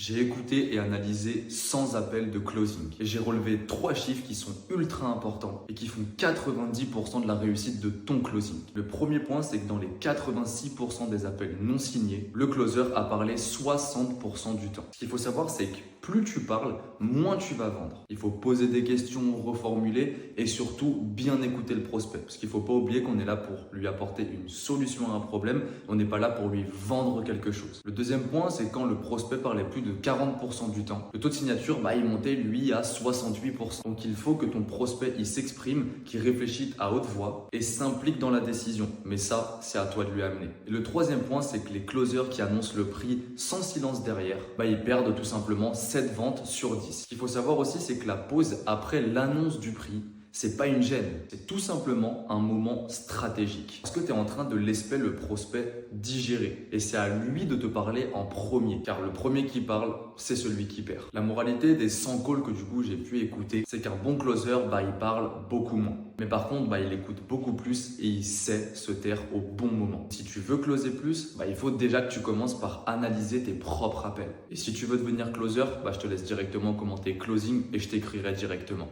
J'ai écouté et analysé 100 appels de closing et j'ai relevé 3 chiffres qui sont ultra importants et qui font 90% de la réussite de ton closing. Le premier point, c'est que dans les 86% des appels non signés, le closer a parlé 60% du temps. Ce qu'il faut savoir, c'est que plus tu parles, moins tu vas vendre. Il faut poser des questions, reformuler et surtout bien écouter le prospect. Parce qu'il ne faut pas oublier qu'on est là pour lui apporter une solution à un problème. On n'est pas là pour lui vendre quelque chose. Le deuxième point, c'est quand le prospect parlait plus de 40% du temps. Le taux de signature, il montait lui à 68%. Donc il faut que ton prospect il s'exprime, qu'il réfléchisse à haute voix et s'implique dans la décision. Mais ça, c'est à toi de lui amener. Et le troisième point, c'est que les closers qui annoncent le prix sans silence derrière, ils perdent tout simplement 7 ventes sur 10. Ce qu'il faut savoir aussi, c'est que la pause après l'annonce du prix, c'est pas une gêne, c'est tout simplement un moment stratégique. Parce que tu es en train de laisser le prospect digérer. Et c'est à lui de te parler en premier. Car le premier qui parle, c'est celui qui perd. La moralité des 100 calls que j'ai pu écouter, c'est qu'un bon closer, il parle beaucoup moins. Mais par contre, il écoute beaucoup plus et il sait se taire au bon moment. Si tu veux closer plus, il faut déjà que tu commences par analyser tes propres appels. Et si tu veux devenir closer, je te laisse directement commenter closing et je t'écrirai directement.